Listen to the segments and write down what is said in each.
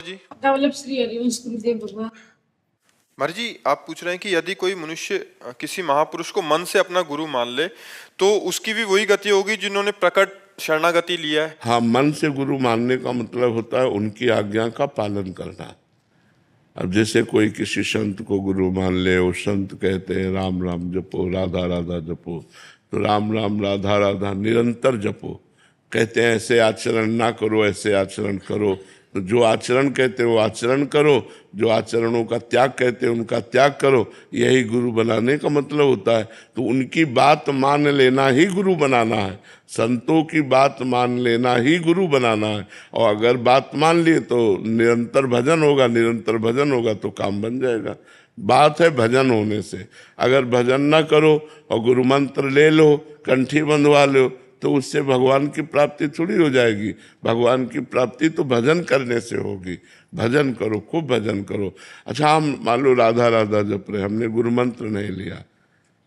जी develop Shri Harivansh गुरुदेव भगवान। महाराज जी, आप पूछ रहे हैं कि यदि कोई मनुष्य किसी महापुरुष को मन से अपना गुरु मान ले तो उसकी भी वही गति होगी जिन्होंने प्रकट शरणागति लिया है। हाँ, मन से गुरु मानने का मतलब होता है उनकी आज्ञा का पालन करना। अब जैसे कोई किसी संत को गुरु मान ले, वो संत कहते हैं राम राम जपो, राधा राधा जपो, तो राम राम राधा राधा निरंतर जपो। कहते हैं ऐसे आचरण ना करो, ऐसे आचरण करो, तो जो आचरण कहते हैं वो आचरण करो, जो आचरणों का त्याग कहते हैं उनका त्याग करो। यही गुरु बनाने का मतलब होता है। तो उनकी बात मान लेना ही गुरु बनाना है, संतों की बात मान लेना ही गुरु बनाना है। और अगर बात मान लिए तो निरंतर भजन होगा, निरंतर भजन होगा तो काम बन जाएगा। बात है भजन होने से। अगर भजन ना करो और गुरु मंत्र ले लो, कंठी बंधवा लो, तो उससे भगवान की प्राप्ति थोड़ी हो जाएगी। भगवान की प्राप्ति तो भजन करने से होगी। भजन करो, खूब भजन करो। अच्छा, हम मान लो राधा राधा जप रहे, हमने गुरु मंत्र नहीं लिया,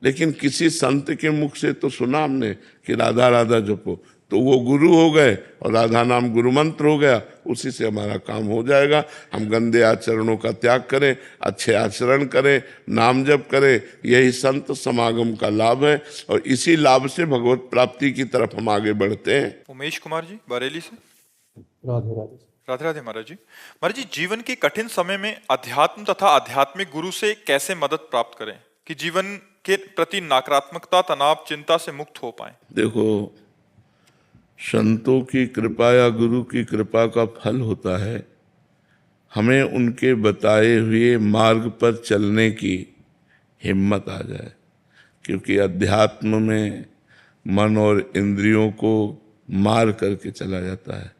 लेकिन किसी संत के मुख से तो सुना हमने कि राधा राधा जपो, तो वो गुरु हो गए और राधा नाम गुरु मंत्र हो गया। उसी से हमारा काम हो जाएगा। हम गंदे आचरणों का त्याग करें, अच्छे आचरण करें, नाम जप करें, यही संत समागम का लाभ है। और इसी लाभ से भगवत प्राप्ति की तरफ हम आगे बढ़ते हैं। उमेश कुमार जी बरेली से। राधे राधे। राधे राधे महाराज जी। महाराज जी, जीवन के कठिन समय में अध्यात्म तथा आध्यात्मिक गुरु से कैसे मदद प्राप्त करें कि जीवन के प्रति नकारात्मकता, तनाव, चिंता से मुक्त हो पाए? देखो, संतों की कृपा या गुरु की कृपा का फल होता है हमें उनके बताए हुए मार्ग पर चलने की हिम्मत आ जाए। क्योंकि अध्यात्म में मन और इंद्रियों को मार करके चला जाता है।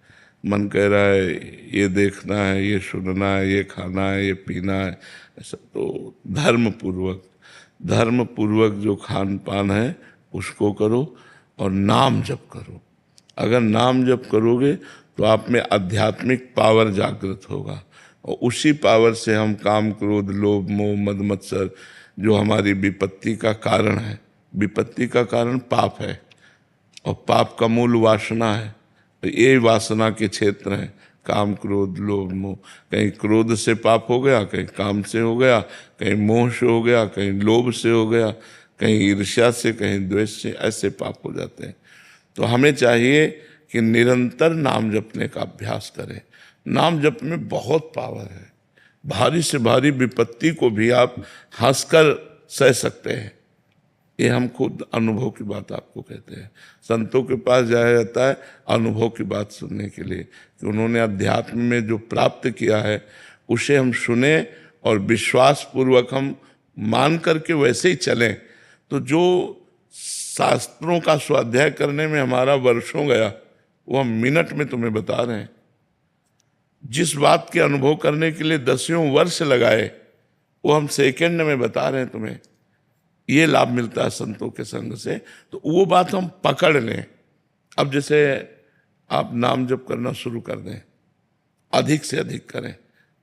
मन कह रहा है ये देखना है, ये सुनना है, ये खाना है, ये पीना है, ऐसा। तो धर्म पूर्वक जो खान पान है उसको करो और नाम जप करो। अगर नाम जप करोगे तो आप में आध्यात्मिक पावर जागृत होगा, और उसी पावर से हम काम, क्रोध, लोभ, मोह, मद, मत्सर जो हमारी विपत्ति का कारण है, विपत्ति का कारण पाप है और पाप का मूल वासना है। तो ये वासना के क्षेत्र हैं, काम, क्रोध, लोभ, मोह। कहीं क्रोध से पाप हो गया, कहीं काम से हो गया, कहीं मोह से हो गया, कहीं लोभ से हो गया, कहीं ईर्ष्या से, कहीं द्वेष से, ऐसे पाप हो जाते हैं। तो हमें चाहिए कि निरंतर नाम जपने का अभ्यास करें। नाम जप में बहुत पावर है। भारी से भारी विपत्ति को भी आप हंसकर सह सकते हैं। ये हम खुद अनुभव की बात आपको कहते हैं। संतों के पास जाया जाता है अनुभव की बात सुनने के लिए, कि उन्होंने अध्यात्म में जो प्राप्त किया है उसे हम सुने और विश्वास पूर्वक हम मान करके वैसे ही चलें। तो जो शास्त्रों का स्वाध्याय करने में हमारा वर्षों गया, वो हम मिनट में तुम्हें बता रहे हैं। जिस बात के अनुभव करने के लिए दसियों वर्ष लगाए, वो हम सेकंड में बता रहे हैं तुम्हें। ये लाभ मिलता है संतों के संग से। तो वो बात हम पकड़ लें। अब जैसे आप नाम जप करना शुरू कर दें, अधिक से अधिक करें।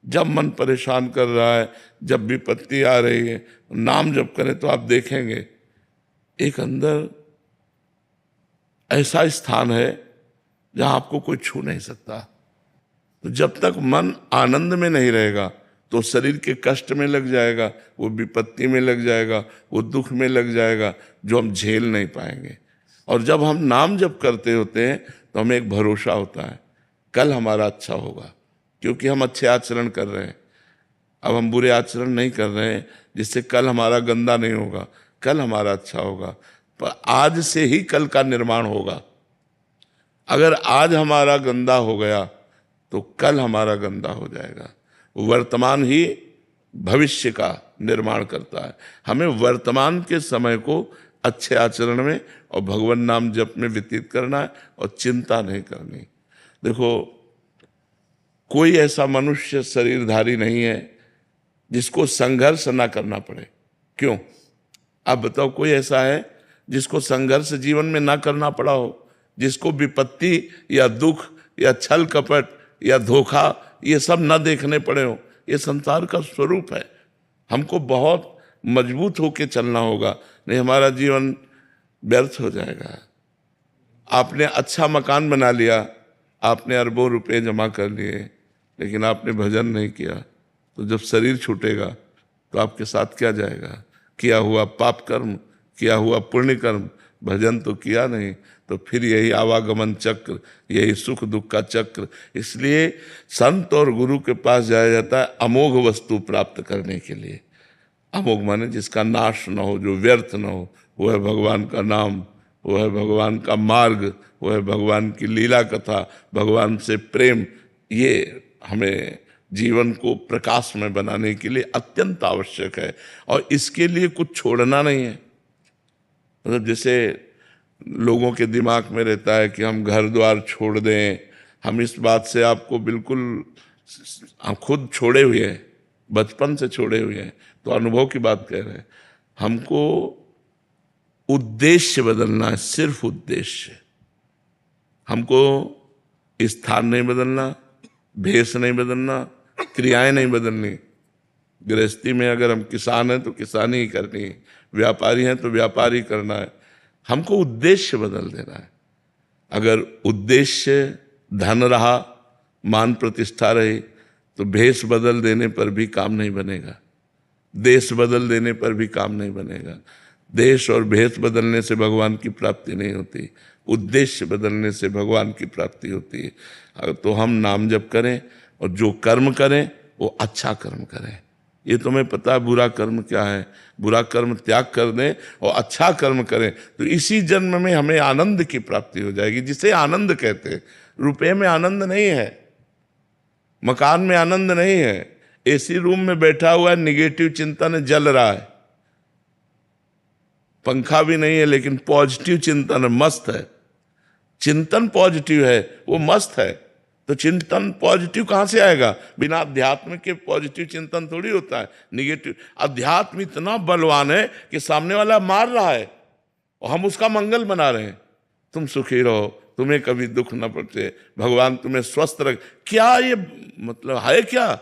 जब मन परेशान कर रहा है, जब विपत्ति आ रही है, नाम जप करें तो आप देखेंगे एक अंदर ऐसा स्थान है जहां आपको कोई छू नहीं सकता। तो जब तक मन आनंद में नहीं रहेगा तो शरीर के कष्ट में लग जाएगा, वो विपत्ति में लग जाएगा, वो दुख में लग जाएगा, जो हम झेल नहीं पाएंगे। और जब हम नाम जप करते होते हैं तो हमें एक भरोसा होता है कल हमारा अच्छा होगा, क्योंकि हम अच्छे आचरण कर रहे हैं। अब हम बुरे आचरण नहीं कर रहे हैं, जिससे कल हमारा गंदा नहीं होगा, कल हमारा अच्छा होगा। पर आज से ही कल का निर्माण होगा। अगर आज हमारा गंदा हो गया तो कल हमारा गंदा हो जाएगा। वर्तमान ही भविष्य का निर्माण करता है। हमें वर्तमान के समय को अच्छे आचरण में और भगवान नाम जप में व्यतीत करना है और चिंता नहीं करनी। देखो, कोई ऐसा मनुष्य शरीरधारी नहीं है जिसको संघर्ष ना करना पड़े। क्यों? आप बताओ, कोई ऐसा है जिसको संघर्ष जीवन में ना करना पड़ा हो, जिसको विपत्ति या दुख या छल कपट या धोखा ये सब ना देखने पड़े हो? ये संसार का स्वरूप है। हमको बहुत मजबूत होकर चलना होगा, नहीं हमारा जीवन व्यर्थ हो जाएगा। आपने अच्छा मकान बना लिया, आपने अरबों रुपए जमा कर लिए, लेकिन आपने भजन नहीं किया, तो जब शरीर छूटेगा तो आपके साथ क्या जाएगा? किया हुआ पाप कर्म, किया हुआ पुण्य कर्म, भजन तो किया नहीं, तो फिर यही आवागमन चक्र, यही सुख दुख का चक्र। इसलिए संत और गुरु के पास जाया जाता है अमोघ वस्तु प्राप्त करने के लिए। अमोघ माने जिसका नाश न हो, जो व्यर्थ न हो, वो है भगवान का नाम, वो है भगवान का मार्ग, वो है भगवान की लीला कथा, भगवान से प्रेम। ये हमें जीवन को प्रकाश में बनाने के लिए अत्यंत आवश्यक है, और इसके लिए कुछ छोड़ना नहीं है। मतलब जैसे लोगों के दिमाग में रहता है कि हम घर द्वार छोड़ दें, हम इस बात से आपको बिल्कुल, हम खुद छोड़े हुए हैं, बचपन से छोड़े हुए हैं, तो अनुभव की बात कह रहे हैं। हमको उद्देश्य बदलना है, सिर्फ उद्देश्य। हमको स्थान नहीं बदलना, भेष नहीं बदलना, क्रियाएं नहीं बदलनी। गृहस्थी में अगर हम किसान हैं तो किसानी ही करनी है, व्यापारी हैं तो व्यापारी करना है। हमको उद्देश्य बदल देना है। अगर उद्देश्य धन रहा, मान प्रतिष्ठा रही, तो भेष बदल देने पर भी काम नहीं बनेगा, देश बदल देने पर भी काम नहीं बनेगा। देश और भेष बदलने से भगवान की प्राप्ति नहीं होती, उद्देश्य बदलने से भगवान की प्राप्ति होती है। अगर तो हम नाम जप करें और जो कर्म करें वो अच्छा कर्म करें। ये तुम्हें पता है बुरा कर्म क्या है, बुरा कर्म त्याग कर दें और अच्छा कर्म करें, तो इसी जन्म में हमें आनंद की प्राप्ति हो जाएगी, जिसे आनंद कहते हैं। रुपये में आनंद नहीं है, मकान में आनंद नहीं है, एसी रूम में बैठा हुआ है, निगेटिव चिंतन जल रहा है, पंखा भी नहीं है लेकिन पॉजिटिव चिंतन मस्त है, चिंतन पॉजिटिव है, वो मस्त है। तो चिंतन पॉजिटिव कहां से आएगा? बिना अध्यात्म के पॉजिटिव चिंतन थोड़ी होता है, निगेटिव। अध्यात्म इतना बलवान है कि सामने वाला मार रहा है और हम उसका मंगल बना रहे हैं। तुम सुखी रहो, तुम्हें कभी दुख न पहुंचे, भगवान तुम्हें स्वस्थ रख। क्या ये मतलब है? क्या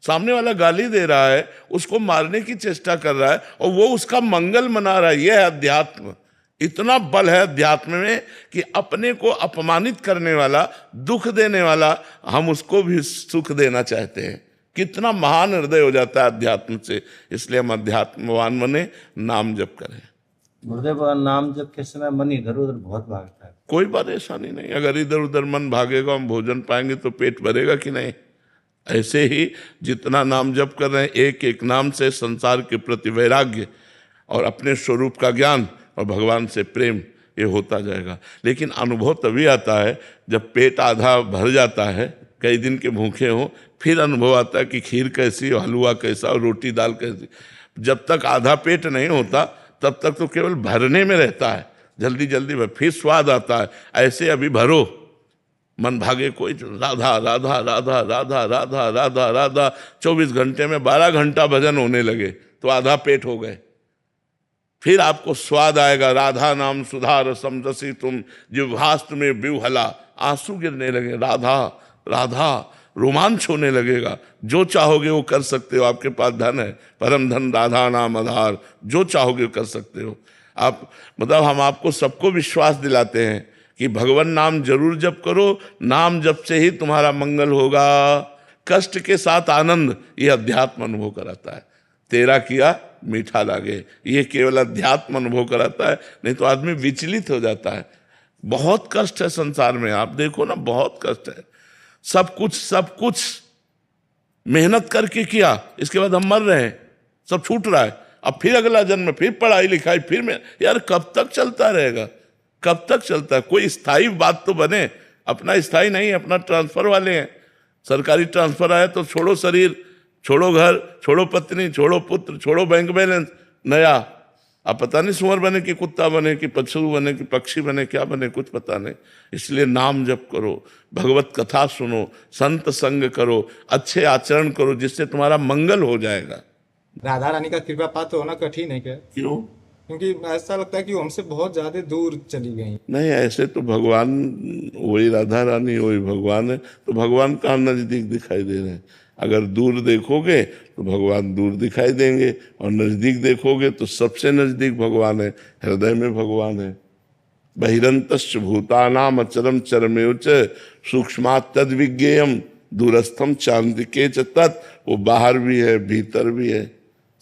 सामने वाला गाली दे रहा है, उसको मारने की चेष्टा कर रहा है और वो उसका मंगल मना रहा है। यह है अध्यात्म। इतना बल है अध्यात्म में कि अपने को अपमानित करने वाला, दुख देने वाला, हम उसको भी सुख देना चाहते हैं। कितना महान हृदय हो जाता है अध्यात्म से। इसलिए हम अध्यात्मवान बने, नाम जप करें। गुरुदेव, नाम जप के समय मन इधर उधर बहुत भागता है। कोई परेशानी नहीं, अगर इधर उधर मन भागेगा, हम भोजन पाएंगे तो पेट भरेगा कि नहीं? ऐसे ही जितना नाम जप कर रहे हैं, एक एक नाम से संसार के प्रति वैराग्य और अपने स्वरूप का ज्ञान और भगवान से प्रेम, ये होता जाएगा। लेकिन अनुभव तभी आता है जब पेट आधा भर जाता है, कई दिन के भूखे हो, फिर अनुभव आता है कि खीर कैसी, हलवा कैसा और रोटी दाल कैसी। जब तक आधा पेट नहीं होता तब तक तो केवल भरने में रहता है, जल्दी जल्दी भर, फिर स्वाद आता है। ऐसे अभी भरो, मन भागे कोई, राधा राधा राधा राधा राधा राधा राधा, 24 घंटे में 12 घंटा भजन होने लगे तो आधा पेट हो गए। फिर आपको स्वाद आएगा, राधा नाम सुधा रसम रसी तुम जिह्वास्त में विह्वला, आंसू गिरने लगे, राधा राधा, रोमांच होने लगेगा। जो चाहोगे वो कर सकते हो, आपके पास धन है, परम धन राधा नाम आधार, जो चाहोगे वो कर सकते हो आप। मतलब हम आपको सबको विश्वास दिलाते हैं कि भगवान नाम जरूर जप करो, नाम जप से ही तुम्हारा मंगल होगा। कष्ट के साथ आनंद, ये अध्यात्म अनुभव कराता है। तेरा किया मीठा लागे, ये केवल अध्यात्म अनुभव कराता है, नहीं तो आदमी विचलित हो जाता है। बहुत कष्ट है संसार में, आप देखो ना, बहुत कष्ट है। सब कुछ मेहनत करके किया, इसके बाद हम मर रहे हैं, सब छूट रहा है। अब फिर अगला जन्म, फिर पढ़ाई लिखाई, फिर में यार कब तक चलता रहेगा? कब तक चलता है? कोई स्थायी बात तो बने। अपना स्थायी नहीं, अपना ट्रांसफर वाले हैं। सरकारी ट्रांसफर आया तो छोड़ो शरीर, छोड़ो घर, छोड़ो पत्नी, छोड़ो पुत्र, छोड़ो बैंक बैलेंस नया। अब पता नहीं सुअर बने कि कुत्ता बने कि पशु बने कि पक्षी बने, क्या बने, कुछ पता नहीं। इसलिए नाम जप करो, भगवत कथा सुनो, संत संग करो, अच्छे आचरण करो, जिससे तुम्हारा मंगल हो जाएगा। राधा रानी का कृपा पात्र होना कठिन है क्या? क्यों? क्योंकि ऐसा लगता है कि वो हमसे बहुत ज्यादा दूर चली गई। नहीं, ऐसे तो भगवान वही राधा रानी, वही भगवान है। तो भगवान कहाँ नजदीक दिखाई दे रहे हैं? अगर दूर देखोगे तो भगवान दूर दिखाई देंगे, और नजदीक देखोगे तो सबसे नजदीक भगवान है, हृदय में भगवान है। बहिरंतश्च भूतानाम अचरम चरमेव च सूक्ष्मात् तद्विज्ञेयम् दूरस्थम चांदिके च तत्, वो बाहर भी है भीतर भी है,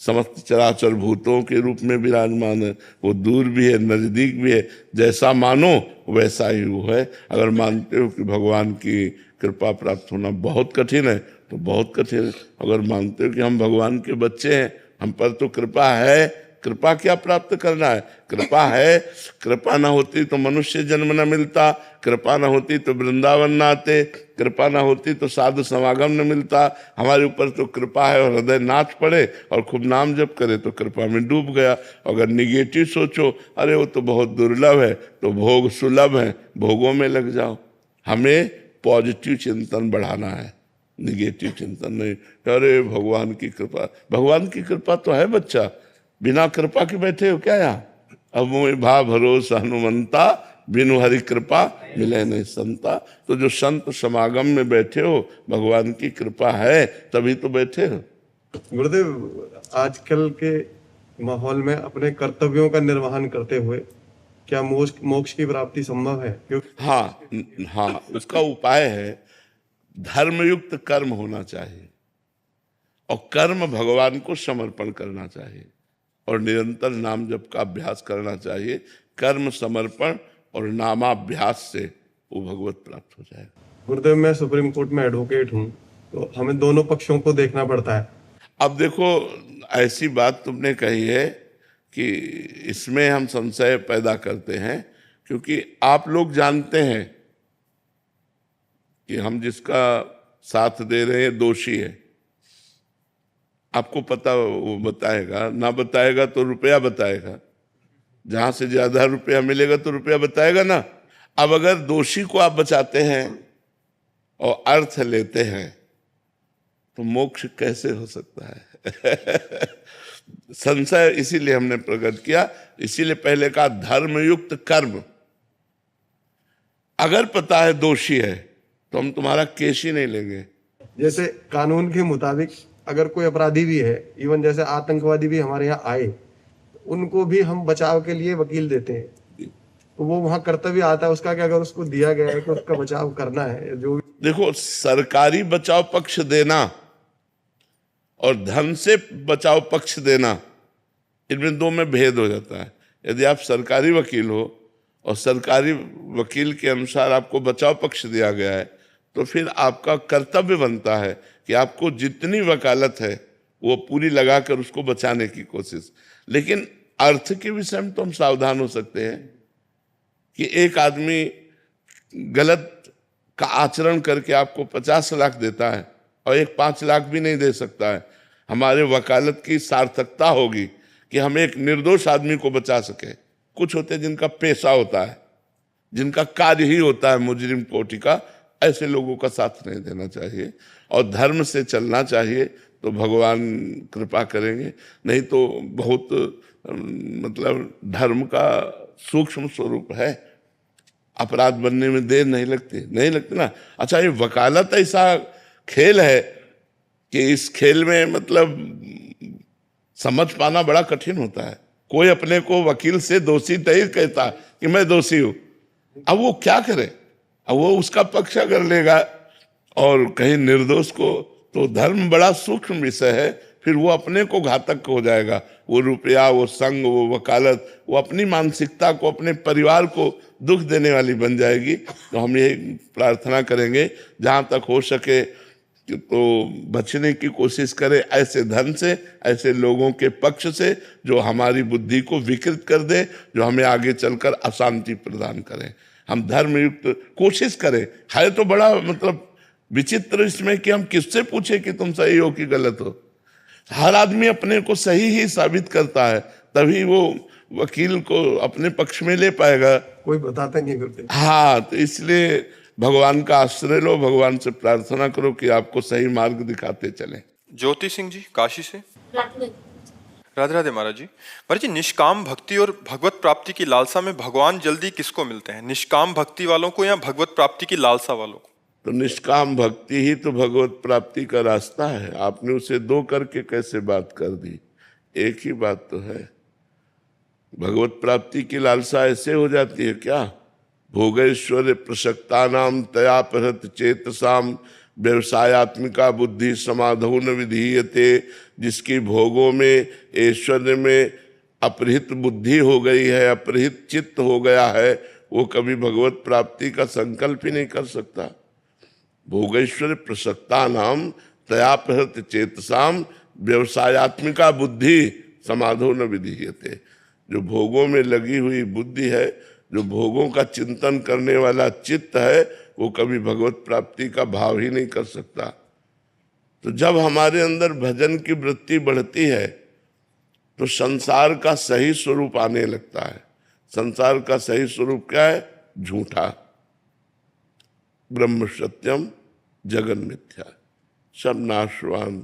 समस्त चराचर भूतों के रूप में विराजमान है, वो दूर भी है नजदीक भी है, जैसा मानो वैसा ही वो है। अगर मानते हो कि भगवान की कृपा प्राप्त होना बहुत कठिन है तो बहुत कठिन है, अगर मानते हो कि हम भगवान के बच्चे हैं, हम पर तो कृपा है, कृपा क्या प्राप्त करना है, कृपा है, कृपा ना होती तो मनुष्य जन्म न मिलता, कृपा ना होती तो वृंदावन न आते, कृपा ना होती तो साधु समागम न मिलता। हमारे ऊपर तो कृपा है और हृदय नाच पड़े और खूब नाम जप करे तो कृपा में डूब गया। अगर निगेटिव सोचो, अरे वो तो बहुत दुर्लभ है, तो भोग सुलभ है, भोगों में लग जाओ। हमें पॉजिटिव चिंतन बढ़ाना है, निगेटिव चिंतन नहीं। अरे भगवान की कृपा, भगवान की कृपा तो है बच्चा, बिना कृपा के बैठे हो क्या यहाँ? अब मोहि भा भरोसा हनुमंता, बिनु हरि कृपा मिले नहीं संता। तो जो संत समागम में बैठे हो, भगवान की कृपा है तभी तो बैठे हो। गुरुदेव, आजकल के माहौल में अपने कर्तव्यों का निर्वहन करते हुए क्या मोक्ष की प्राप्ति संभव है? क्योंकि हाँ, उसका उपाय है धर्मयुक्त कर्म होना चाहिए और कर्म भगवान को समर्पण करना चाहिए और निरंतर नाम जप का अभ्यास करना चाहिए। कर्म समर्पण और नामाभ्यास से वो भगवत प्राप्त हो जाएगा। गुरुदेव, मैं सुप्रीम कोर्ट में एडवोकेट हूँ, तो हमें दोनों पक्षों को देखना पड़ता है। अब देखो, ऐसी बात तुमने कही है कि इसमें हम संशय पैदा करते हैं, क्योंकि आप लोग जानते हैं कि हम जिसका साथ दे रहे हैं दोषी है। आपको पता, वो बताएगा, ना बताएगा तो रुपया बताएगा, जहां से ज्यादा रुपया मिलेगा तो रुपया बताएगा ना। अब अगर दोषी को आप बचाते हैं और अर्थ लेते हैं तो मोक्ष कैसे हो सकता है? संशय इसीलिए हमने प्रकट किया, इसीलिए पहले कहा धर्मयुक्त कर्म। अगर पता है दोषी है तो हम तुम्हारा केस ही नहीं लेंगे। जैसे कानून के मुताबिक अगर कोई अपराधी भी है, इवन जैसे आतंकवादी भी हमारे यहाँ आए, उनको भी हम बचाव के लिए वकील देते हैं, तो वो वहां कर्तव्य आता है उसका कि अगर उसको दिया गया है कि उसका बचाव करना है, जो देखो, सरकारी बचाव पक्ष देना और धन से बचाव पक्ष देना, इनमें दो में भेद हो जाता है। यदि आप सरकारी वकील हो और सरकारी वकील के अनुसार आपको बचाव पक्ष दिया गया है, तो फिर आपका कर्तव्य बनता है कि आपको जितनी वकालत है वो पूरी लगाकर उसको बचाने की कोशिश। लेकिन अर्थ के विषय में तो हम सावधान हो सकते हैं कि एक आदमी गलत का आचरण करके आपको 50 लाख देता है और एक 5 लाख भी नहीं दे सकता है। हमारे वकालत की सार्थकता होगी कि हम एक निर्दोष आदमी को बचा सके। कुछ होते हैं जिनका पेशा होता है, जिनका कार्य ही होता है मुजरिम कोटि का, ऐसे लोगों का साथ नहीं देना चाहिए और धर्म से चलना चाहिए, तो भगवान कृपा करेंगे। नहीं तो बहुत मतलब धर्म का सूक्ष्म स्वरूप है, अपराध बनने में देर नहीं लगती ना। अच्छा, ये वकालत ऐसा खेल है कि इस खेल में मतलब समझ पाना बड़ा कठिन होता है। कोई अपने को वकील से दोषी तय कहता कि मैं दोषी हूं, अब वो क्या करे? अब वो उसका पक्ष अगर लेगा और कहीं निर्दोष को, तो धर्म बड़ा सूक्ष्म विषय है, फिर वो अपने को घातक हो जाएगा। वो रुपया, वो संग, वो वकालत, वो अपनी मानसिकता को, अपने परिवार को दुख देने वाली बन जाएगी। तो हम ये प्रार्थना करेंगे जहाँ तक हो सके तो बचने की कोशिश करें ऐसे धन से, ऐसे लोगों के पक्ष से जो हमारी बुद्धि को विकृत कर दे, जो हमें आगे चलकर अशांति प्रदान करें। हम धर्मयुक्त कोशिश करें। है तो बड़ा मतलब विचित्र इसमें कि हम किससे पूछे कि तुम सही हो कि गलत हो। हर आदमी अपने को सही ही साबित करता है, तभी वो वकील को अपने पक्ष में ले पाएगा। कोई बताता नहीं करते। हाँ, तो इसलिए भगवान का आश्रय लो, भगवान से प्रार्थना करो कि आपको सही मार्ग दिखाते चले। ज्योति सिंह जी काशी से। राधे राधे राधे महाराज जी। महाराज जी, निष्काम भक्ति और भगवत प्राप्ति की लालसा में भगवान जल्दी किसको मिलते हैं? निष्काम भक्ति वालों को या भगवत प्राप्ति की लालसा वालों को? तो निष्काम भक्ति ही तो भगवत प्राप्ति का रास्ता है। आपने उसे दो करके कैसे बात कर दी? एक ही बात तो है। भगवत प्राप्ति की लालसा ऐसे हो जाती है क्या? भोगैश्वर्य प्रसक्ता नाम तया परत चेतसाम व्यवसायात्मिका बुद्धि समाधो न विधीयते, जिसकी भोगों में ऐश्वर्य में अपहृत बुद्धि हो गई है, अपहृत चित्त हो गया है, वो कभी भगवत प्राप्ति का संकल्प ही नहीं कर सकता। भोगैश्वर्य प्रसक्ता नाम तयापहृत चेतसाम व्यवसायात्मिका बुद्धि समाधो न विधीयते। जो भोगों में लगी हुई बुद्धि है, जो भोगों का चिंतन करने वाला चित्त है, वो कभी भगवत प्राप्ति का भाव ही नहीं कर सकता। तो जब हमारे अंदर भजन की वृत्ति बढ़ती है तो संसार का सही स्वरूप आने लगता है। संसार का सही स्वरूप क्या है? झूठा, ब्रह्म सत्यम जगन मिथ्या, सब नाशवान,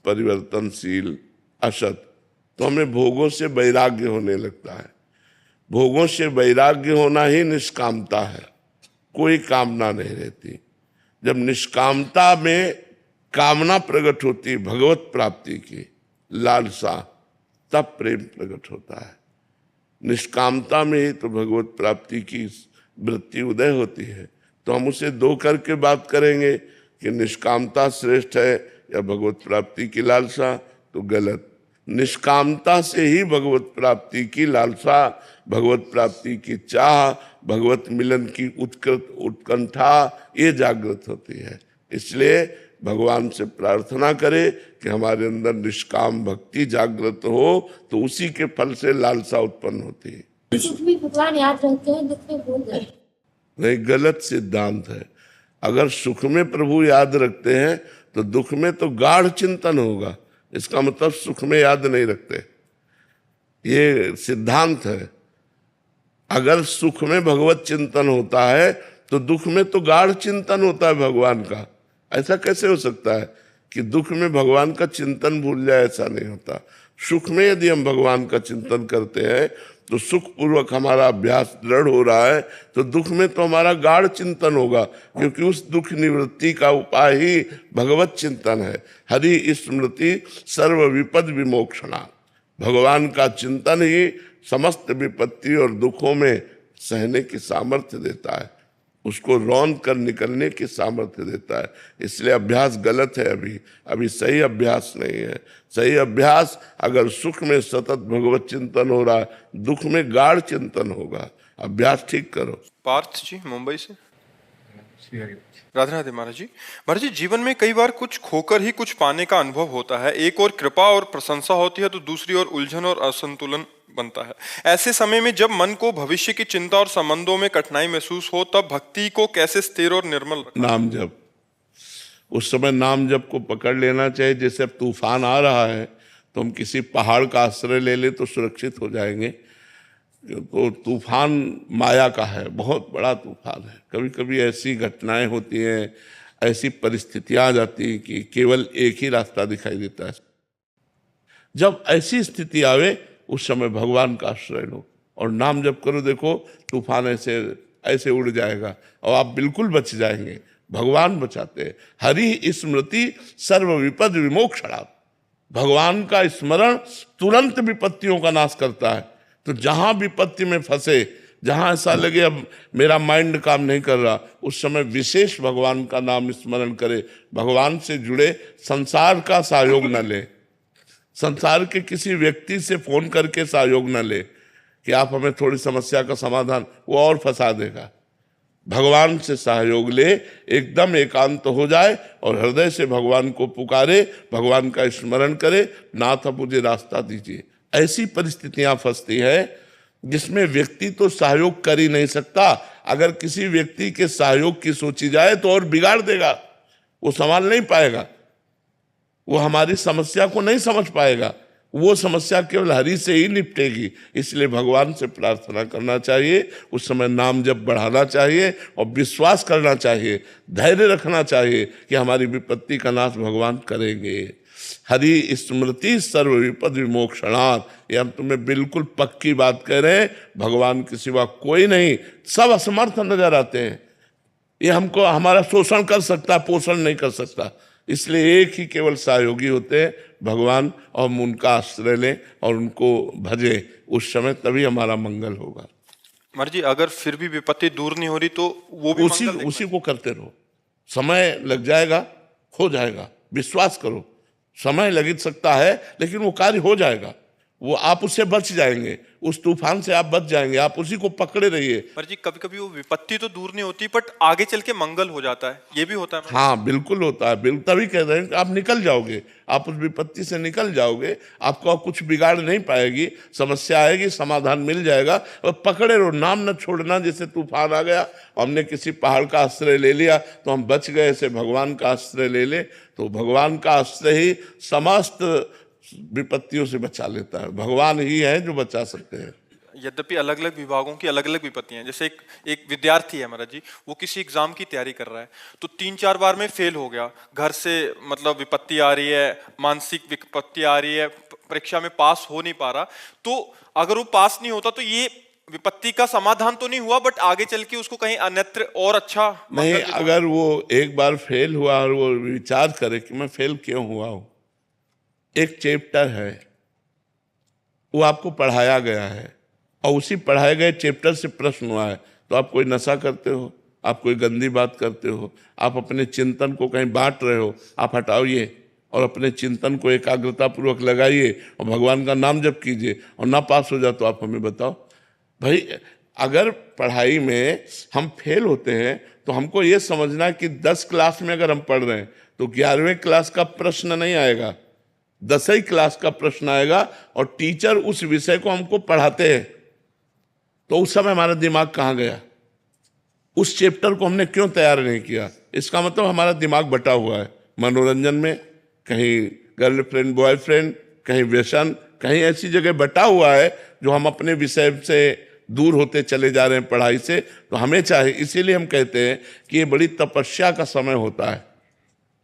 परिवर्तनशील, असत। तो हमें भोगों से वैराग्य होने लगता है। भोगों से वैराग्य होना ही निष्कामता है, कोई कामना नहीं रहती। जब निष्कामता में कामना प्रकट होती भगवत प्राप्ति की, लालसा, तब प्रेम प्रकट होता है। निष्कामता में ही तो भगवत प्राप्ति की वृत्ति उदय होती है। तो हम उसे दो करके बात करेंगे कि निष्कामता श्रेष्ठ है या भगवत प्राप्ति की लालसा, तो गलत। निष्कामता से ही भगवत प्राप्ति की लालसा, भगवत प्राप्ति की चाह, भगवत मिलन की उत्कंठा ये जागृत होती है। इसलिए भगवान से प्रार्थना करें कि हमारे अंदर निष्काम भक्ति जागृत हो, तो उसी के फल से लालसा उत्पन्न होती है। सुख में भगवान याद रहते हैं, दुख में भूल गए। नहीं, गलत सिद्धांत है। अगर सुख में प्रभु याद रखते हैं तो दुख में तो गाढ़ चिंतन होगा। इसका मतलब सुख में याद नहीं रखते, ये सिद्धांत है। अगर सुख में भगवत चिंतन होता है तो दुख में तो गाढ़ चिंतन होता है भगवान का। ऐसा कैसे हो सकता है कि दुख में भगवान का चिंतन भूल जाए? ऐसा नहीं होता। सुख में यदि हम भगवान का चिंतन करते हैं तो सुख पूर्वक हमारा अभ्यास दृढ़ हो रहा है, तो दुख में तो हमारा गाढ़ चिंतन होगा, क्योंकि उस दुख निवृत्ति का उपाय ही भगवत चिंतन है। हरि स्मृति सर्व विपद विमोक्षणा। भगवान का चिंतन ही समस्त विपत्ति और दुखों में सहने की सामर्थ्य देता है, उसको रौंद कर निकलने की सामर्थ्य देता है। इसलिए अभ्यास गलत है। अभी सही अभ्यास नहीं है। सही अभ्यास अगर सुख में सतत भगवत चिंतन हो रहा है, दुख में गाढ़ चिंतन होगा। अभ्यास ठीक करो। पार्थ जी मुंबई से। राधे राधे महाराज जी। महाराज जी, जीवन में कई बार कुछ खोकर ही कुछ पाने का अनुभव होता है। एक और कृपा और प्रशंसा होती है तो दूसरी ओर उलझन और असंतुलन बनता है। ऐसे समय में जब मन को भविष्य की चिंता और संबंधों में कठिनाई महसूस हो, तब भक्ति को कैसे स्थिर और निर्मल रखना? नाम जप। उस समय नाम जप को पकड़ लेना चाहिए। जैसे अब तूफान आ रहा है तो हम किसी पहाड़ का आश्रय ले ले तो सुरक्षित हो जाएंगे। तो तूफान माया का है, बहुत बड़ा तूफान है। कभी कभी ऐसी घटनाएं होती हैं, ऐसी परिस्थितियां आ जाती हैं कि केवल एक ही रास्ता दिखाई देता है। जब ऐसी स्थिति आवे उस समय भगवान का आश्रय लो और नाम जप करो। देखो तूफान ऐसे ऐसे उड़ जाएगा और आप बिल्कुल बच जाएंगे। भगवान बचाते हैं। हरि स्मृति सर्व विपद विमोक्षणा। भगवान का स्मरण तुरंत विपत्तियों का नाश करता है। तो जहां विपत्ति में फंसे, जहां ऐसा लगे अब मेरा माइंड काम नहीं कर रहा, उस समय विशेष भगवान का नाम स्मरण करे। भगवान से जुड़े, संसार का सहयोग न ले, संसार के किसी व्यक्ति से फोन करके सहयोग न ले कि आप हमें थोड़ी समस्या का समाधान, वो और फंसा देगा। भगवान से सहयोग ले, एकदम एकांत हो जाए और हृदय से भगवान को पुकारे, भगवान का स्मरण करे, नाथ अब मुझे रास्ता दीजिए। ऐसी परिस्थितियां फंसती है जिसमें व्यक्ति तो सहयोग कर ही नहीं सकता। अगर किसी व्यक्ति के सहयोग की सोची जाए तो और बिगाड़ देगा, वो संभाल नहीं पाएगा, वो हमारी समस्या को नहीं समझ पाएगा। वो समस्या केवल हरि से ही निपटेगी। इसलिए भगवान से प्रार्थना करना चाहिए, उस समय नाम जप बढ़ाना चाहिए और विश्वास करना चाहिए, धैर्य रखना चाहिए कि हमारी विपत्ति का नाश भगवान करेंगे। हरि स्मृति सर्व विपद विमोक्षणात्, ये हम तुम्हें बिल्कुल पक्की बात कह रहे हैं। भगवान के सिवा कोई नहीं, सब असमर्थ नजर आते हैं। ये हमको हमारा शोषण कर सकता, पोषण नहीं कर सकता। इसलिए एक ही केवल सहयोगी होते हैं, भगवान, और हम उनका आश्रय लें और उनको भजें। उस समय तभी हमारा मंगल होगा। महाराज जी, अगर फिर भी विपत्ति दूर नहीं हो रही तो वो भी उसी को करते रहो। समय लग जाएगा, हो जाएगा, विश्वास करो। समय लग सकता है लेकिन वो कार्य हो जाएगा। वो आप उससे बच जाएंगे, उस तूफान से आप बच जाएंगे, आप उसी को पकड़े रहिए। पर जी कभी कभी वो विपत्ति तो दूर नहीं होती, बट आगे चल के मंगल हो जाता है, ये भी होता है। हाँ बिल्कुल होता है, बिल्कुल। तभी कह रहे हैं कि आप निकल जाओगे, आप उस विपत्ति से निकल जाओगे, आपको अब कुछ बिगाड़ नहीं पाएगी, समस्या आएगी, समाधान मिल जाएगा। और पकड़े रहो, नाम न छोड़ना। जैसे तूफान आ गया, हमने किसी पहाड़ का आश्रय ले लिया तो हम बच गए, ऐसे भगवान का आश्रय ले ले तो भगवान का आश्रय ही समस्त विपत्तियों से बचा लेता है। भगवान ही है जो बचा सकते हैं। यद्यपि अलग अलग विभागों की अलग अलग विपत्तियां हैं। जैसे एक विद्यार्थी है महाराज जी, वो किसी एग्जाम की तैयारी कर रहा है, तो 3-4 बार में फेल हो गया, घर से मतलब विपत्ति आ रही है, मानसिक विपत्ति आ रही है, परीक्षा में पास हो नहीं पा रहा। तो अगर वो पास नहीं होता तो ये विपत्ति का समाधान तो नहीं हुआ, बट आगे चल के उसको कहीं अन्यत्र और अच्छा नहीं, अगर वो एक बार फेल हुआ और वो विचार करे कि मैं फेल क्यों हुआ हूं, एक चैप्टर है वो आपको पढ़ाया गया है और उसी पढ़ाए गए चैप्टर से प्रश्न हुआ है, तो आप कोई नशा करते हो, आप कोई गंदी बात करते हो, आप अपने चिंतन को कहीं बांट रहे हो, आप हटाइए और अपने चिंतन को एकाग्रता पूर्वक लगाइए और भगवान का नाम जप कीजिए। और ना पास हो जाए तो आप हमें बताओ। भाई अगर पढ़ाई में हम फेल होते हैं तो हमको ये समझना है कि 10 क्लास में अगर हम पढ़ रहे हैं तो 11वें क्लास का प्रश्न नहीं आएगा, 10वीं क्लास का प्रश्न आएगा। और टीचर उस विषय को हमको पढ़ाते हैं तो उस समय हमारा दिमाग कहाँ गया, उस चैप्टर को हमने क्यों तैयार नहीं किया। इसका मतलब हमारा दिमाग बटा हुआ है मनोरंजन में, कहीं गर्लफ्रेंड बॉयफ्रेंड, कहीं व्यसन, कहीं ऐसी जगह बटा हुआ है जो हम अपने विषय से दूर होते चले जा रहे हैं पढ़ाई से। तो हमें चाहिए, इसीलिए हम कहते हैं कि ये बड़ी तपस्या का समय होता है।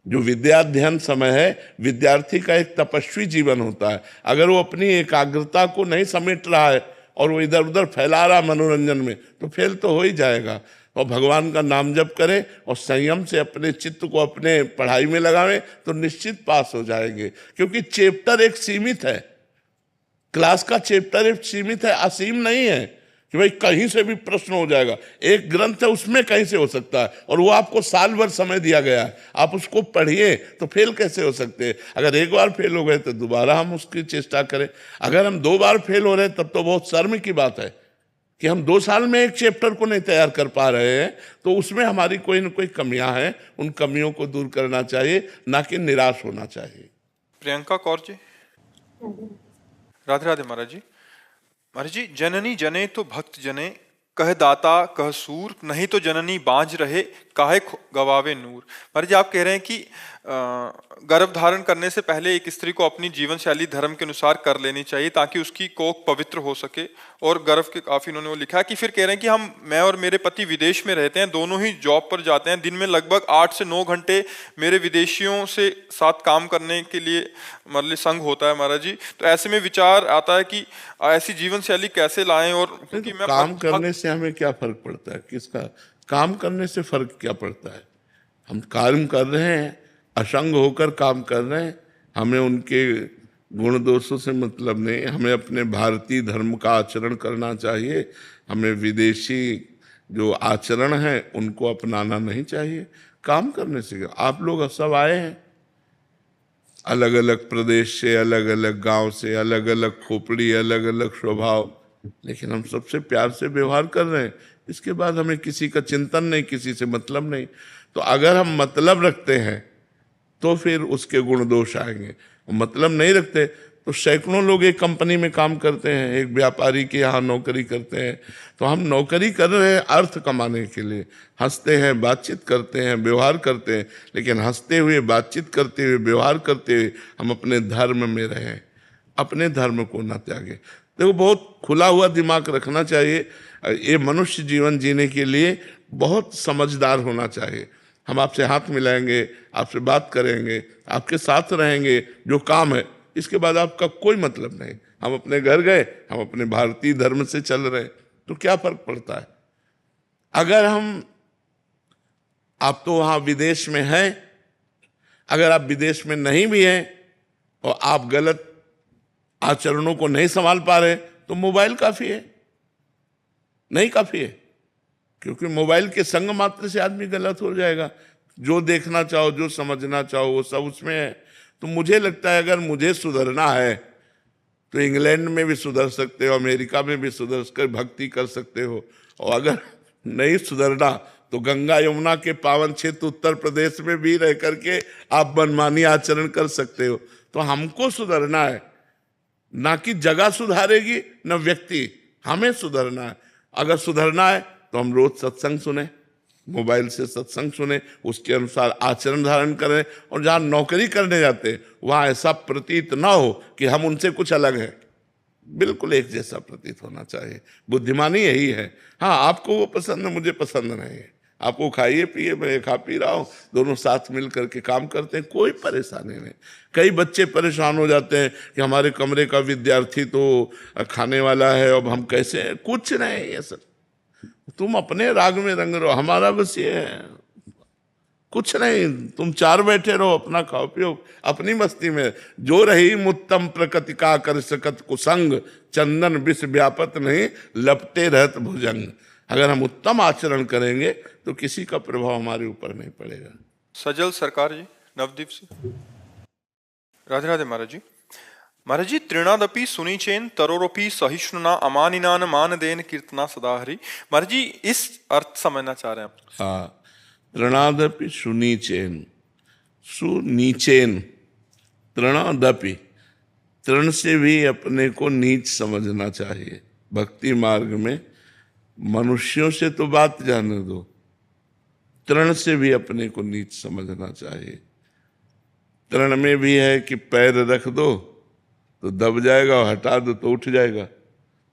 जो विद्याध्ययन समय है, विद्यार्थी का एक तपस्वी जीवन होता है। अगर वो अपनी एकाग्रता को नहीं समेट रहा है और वो इधर उधर फैला रहा मनोरंजन में, तो फेल तो हो ही जाएगा। और भगवान का नाम जप करें और संयम से अपने चित्त को अपने पढ़ाई में लगावें तो निश्चित पास हो जाएंगे। क्योंकि चैप्टर एक सीमित है, क्लास का चैप्टर एक सीमित है, असीम नहीं है कि भाई कहीं से भी प्रश्न हो जाएगा। एक ग्रंथ है, उसमें कहीं से हो सकता है और वो आपको साल भर समय दिया गया है, आप उसको पढ़िए तो फेल कैसे हो सकते हैं। अगर एक बार फेल हो गए तो दोबारा हम उसकी चेष्टा करें। अगर हम 2 बार फेल हो रहे हैं तब तो बहुत शर्म की बात है कि हम 2 साल में एक चैप्टर को नहीं तैयार कर पा रहे हैं। तो उसमें हमारी कोई न कोई कमियां हैं, उन कमियों को दूर करना चाहिए, ना कि निराश होना चाहिए। प्रियंका कौर जी। राधे राधे महाराज जी। महाराज जी, जननी जने तो भक्त जने, कह दाता कह सूर, नहीं तो जननी बांझ रहे, काहे गवावे नूर। महाराज जी, आप कह रहे हैं कि गर्भ धारण करने से पहले एक स्त्री को अपनी जीवन शैली धर्म के अनुसार कर लेनी चाहिए ताकि उसकी कोख पवित्र हो सके। और गर्भ के काफी उन्होंने वो लिखा है कि फिर कह रहे हैं कि मैं और मेरे पति विदेश में रहते हैं, दोनों ही जॉब पर जाते हैं, दिन में लगभग 8 से 9 घंटे मेरे विदेशियों से साथ काम करने के लिए मतलब संग होता है महाराज जी। तो ऐसे में विचार आता है कि ऐसी जीवन शैली कैसे लाएं। और क्योंकि मैं काम करने से हमें क्या फर्क पड़ता है, किसका काम करने से फर्क क्या पड़ता है। हम काम कर रहे हैं, असंग होकर काम कर रहे हैं, हमें उनके गुण दोषों से मतलब नहीं। हमें अपने भारतीय धर्म का आचरण करना चाहिए, हमें विदेशी जो आचरण है उनको अपनाना नहीं चाहिए। काम करने से आप लोग सब आए हैं अलग अलग प्रदेश से, अलग अलग गांव से, अलग अलग खोपड़ी, अलग अलग स्वभाव, लेकिन हम सबसे प्यार से व्यवहार कर रहे हैं। इसके बाद हमें किसी का चिंतन नहीं, किसी से मतलब नहीं। तो अगर हम मतलब रखते हैं तो फिर उसके गुण दोष आएंगे। मतलब नहीं रखते तो सैकड़ों लोग एक कंपनी में काम करते हैं, एक व्यापारी के यहाँ नौकरी करते हैं। तो हम नौकरी कर रहे हैं अर्थ कमाने के लिए, हंसते हैं, बातचीत करते हैं, व्यवहार करते हैं, लेकिन हंसते हुए, बातचीत करते हुए, व्यवहार करते हुए हम अपने धर्म में रहें, अपने धर्म को न त्यागें। देखो, बहुत खुला हुआ दिमाग रखना चाहिए। ये मनुष्य जीवन जीने के लिए बहुत समझदार होना चाहिए। हम आपसे हाथ मिलाएंगे, आपसे बात करेंगे, आपके साथ रहेंगे, जो काम है, इसके बाद आपका कोई मतलब नहीं। हम अपने घर गए, हम अपने भारतीय धर्म से चल रहे हैं, तो क्या फर्क पड़ता है। अगर आप तो वहां विदेश में हैं, अगर आप विदेश में नहीं भी हैं और आप गलत आचरणों को नहीं संभाल पा रहे तो मोबाइल काफी है, नहीं काफी है। क्योंकि मोबाइल के संग मात्र से आदमी गलत हो जाएगा। जो देखना चाहो, जो समझना चाहो, वो सब उसमें है। तो मुझे लगता है अगर मुझे सुधरना है तो इंग्लैंड में भी सुधर सकते हो, अमेरिका में भी सुधर कर भक्ति कर सकते हो, और अगर नहीं सुधरना तो गंगा यमुना के पावन क्षेत्र उत्तर प्रदेश में भी रह करके आप मनमानी आचरण कर सकते हो। तो हमको सुधरना है, ना कि जगह सुधारेगी न व्यक्ति, हमें सुधरना है। अगर सुधरना है तो हम रोज सत्संग सुने, मोबाइल से सत्संग सुने, उसके अनुसार आचरण धारण करें, और जहाँ नौकरी करने जाते हैं वहाँ ऐसा प्रतीत ना हो कि हम उनसे कुछ अलग है, बिल्कुल एक जैसा प्रतीत होना चाहिए। बुद्धिमानी यही है। हाँ, आपको वो पसंद है, मुझे पसंद नहीं है, आपको खाइए पिए, मैं खा पी रहा हूँ, दोनों साथ मिल करके काम करते हैं, कोई परेशानी नहीं। कई बच्चे परेशान हो जाते हैं कि हमारे कमरे का विद्यार्थी तो खाने वाला है, अब हम कैसे हैं? कुछ नहीं, ये सब तुम अपने राग में रंग रहो, हमारा बस ये है, कुछ नहीं। तुम चार बैठे रहो, अपना खाओ पियो अपनी मस्ती में। जो रही मुत्तम प्रकृति का कर सकत कुसंग, चंदन विष व्यापत नहीं, लपटे रहत भुजंग। अगर हम उत्तम आचरण करेंगे तो किसी का प्रभाव हमारे ऊपर नहीं पड़ेगा। सजल सरकार जी नवदीप से। राधे राधे महाराज जी। महाराज जी, तृणादपि सुनिचेन तरोरपि सहिष्णुना अमानिनान मानदेन कीर्तना सदा हरि। महाराज जी, इस अर्थ समझना चाह रहे हैं आप? हाँ, तृणादपि सुनीचेन, सुनीचेन, तृणादपि, तृण से भी अपने को नीच समझना चाहिए। भक्ति मार्ग में मनुष्यों से तो बात जाने दो, तृण से भी अपने को नीच समझना चाहिए। तृण में भी है कि पैर रख दो तो दब जाएगा, और हटा दो तो उठ जाएगा।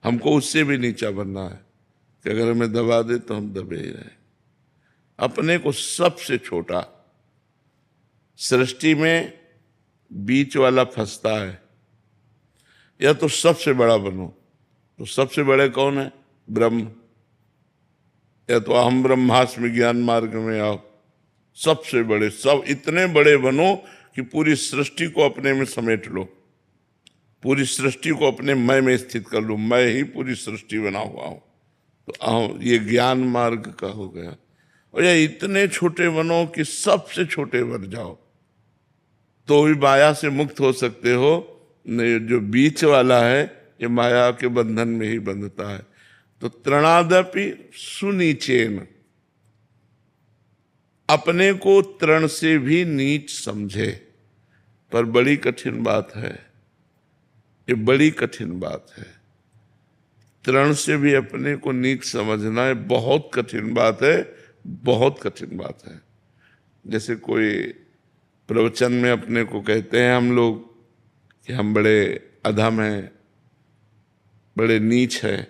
हमको उससे भी नीचा बनना है कि अगर हमें दबा दे तो हम दबे ही रहें। अपने को सबसे छोटा, सृष्टि में बीच वाला फंसता है, या तो सबसे बड़ा बनो। तो सबसे बड़े कौन है? ब्रह्म। या तो अहम ब्रह्मास्मि ज्ञान मार्ग में आओ, सबसे बड़े, सब इतने बड़े बनो कि पूरी सृष्टि को अपने में समेट लो, पूरी सृष्टि को अपने मैं में स्थित कर लो, मैं ही पूरी सृष्टि बना हुआ हूं। तो ये ज्ञान मार्ग का हो गया। और ये इतने छोटे बनो कि सबसे छोटे बन जाओ, तो भी माया से मुक्त हो सकते हो। नहीं, जो बीच वाला है ये माया के बंधन में ही बंधता है। तो तृणादपि सुनीचेन, अपने को तृण से भी नीच समझे। पर बड़ी कठिन बात है, ये बड़ी कठिन बात है। तृण से भी अपने को नीच समझना है, बहुत कठिन बात है, बहुत कठिन बात है। जैसे कोई प्रवचन में अपने को कहते हैं हम लोग कि हम बड़े अधम हैं, बड़े नीच हैं,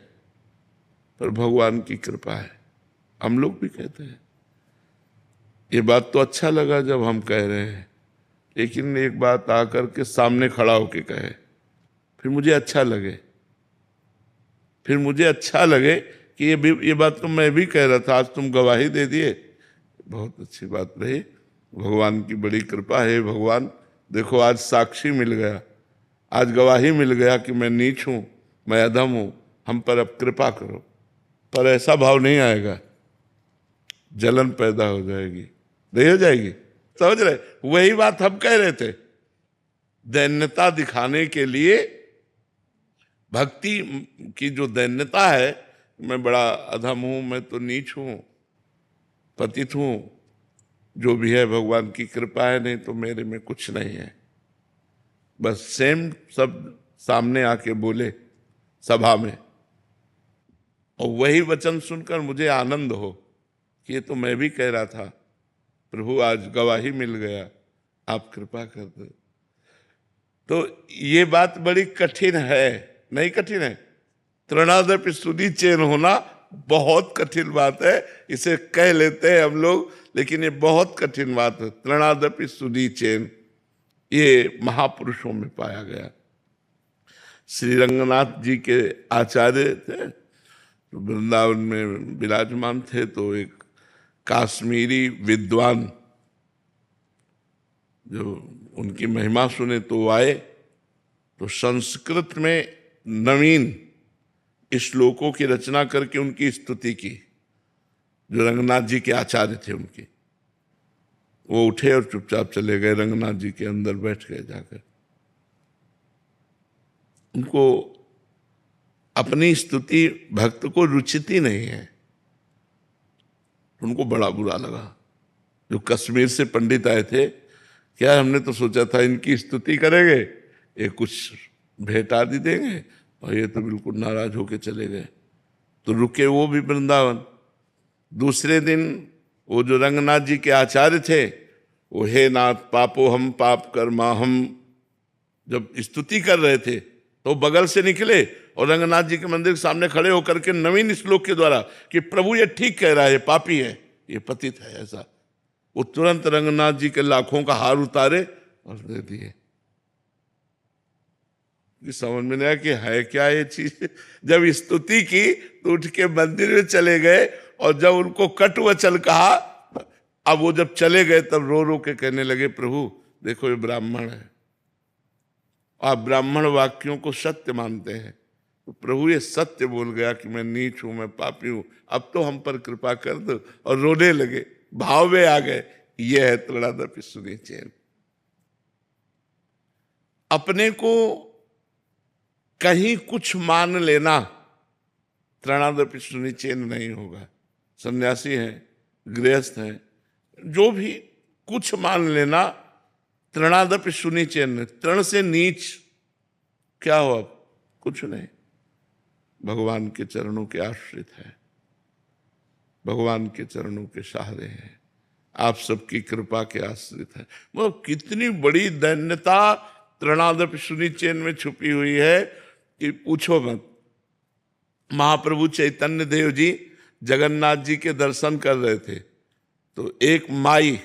पर भगवान की कृपा है, हम लोग भी कहते हैं। ये बात तो अच्छा लगा जब हम कह रहे हैं, लेकिन एक बात आकर के सामने खड़ा होके कहे, फिर मुझे अच्छा लगे, फिर मुझे अच्छा लगे कि ये बात तो मैं भी कह रहा था, आज तुम गवाही दे दिए, बहुत अच्छी बात रही। भगवान की बड़ी कृपा है। भगवान देखो, आज साक्षी मिल गया, आज गवाही मिल गया कि मैं नीच हूं, मैं अधम हूं, हम पर अब कृपा करो। पर ऐसा भाव नहीं आएगा, जलन पैदा हो जाएगी, नहीं हो जाएगी? समझ रहे? वही बात हम कह रहे थे। दैन्यता दिखाने के लिए, भक्ति की जो दैन्यता है, मैं बड़ा अधम हूं, मैं तो नीच हूं, पतित हूं, जो भी है भगवान की कृपा है, नहीं तो मेरे में कुछ नहीं है। बस सेम सब सामने आके बोले सभा में, और वही वचन सुनकर मुझे आनंद हो कि ये तो मैं भी कह रहा था, प्रभु आज गवाही मिल गया, आप कृपा कर दो। तो ये बात बड़ी कठिन है, नहीं कठिन है? तृणादपि सुनीचेन होना बहुत कठिन बात है। इसे कह लेते हैं हम लोग, लेकिन ये बहुत कठिन बात है। तृणादपि सुनीचेन, ये महापुरुषों में पाया गया। श्री रंगनाथ जी के आचार्य थे, तो वृंदावन में विराजमान थे, तो एक काश्मीरी विद्वान जो उनकी महिमा सुने तो आए, तो संस्कृत में नवीन श्लोकों की रचना करके उनकी स्तुति की, जो रंगनाथ जी के आचार्य थे उनकी। वो उठे और चुपचाप चले गए, रंगनाथ जी के अंदर बैठ गए जाकर। उनको अपनी स्तुति भक्त को रुचिती नहीं है, उनको बड़ा बुरा लगा। जो कश्मीर से पंडित आए थे, क्या हमने तो सोचा था इनकी स्तुति करेंगे, ये कुछ भेंट आदि देंगे, और ये तो बिल्कुल नाराज होके चले गए। तो रुके वो भी वृंदावन। दूसरे दिन वो जो रंगनाथ जी के आचार्य थे, वो हे नाथ पापो हम पाप कर्मा हम, जब स्तुति कर रहे थे तो बगल से निकले और रंगनाथ जी के मंदिर के सामने खड़े होकर के नवीन श्लोक के द्वारा कि प्रभु ये ठीक कह रहा है, पापी है, ये पतित है, ऐसा वो तुरंत रंगनाथ जी के लाखों का हार उतारे और दे दिए। समझ में नहीं आया कि है क्या ये चीज। जब स्तुति की तो उठ के मंदिर में चले गए, और जब उनको कट वचन कहा, अब वो जब चले गए तब रो रो के कहने लगे प्रभु देखो ये ब्राह्मण है, आप ब्राह्मण वाक्यों को सत्य मानते हैं, तो प्रभु ये सत्य बोल गया कि मैं नीच हूं, मैं पापी हूं, अब तो हम पर कृपा कर दो। और रोने लगे, भाव में आ गए। ये है तृणादपि सुनिचेन। अपने को कहीं कुछ मान लेना तृणादपि सुनिचेन नहीं होगा। सन्यासी हैं, गृहस्थ हैं, जो भी कुछ मान लेना तृणादपि सुनिचेन। तृण से नीच क्या हो, अब कुछ नहीं, भगवान के चरणों के आश्रित है, भगवान के चरणों के सहारे हैं, आप सबकी कृपा के आश्रित है। मतलब कितनी बड़ी दैन्यता तृणादपि सुनिचेन में छुपी हुई है कि पूछो मत। महाप्रभु चैतन्य देव जी जगन्नाथ जी के दर्शन कर रहे थे, तो एक माई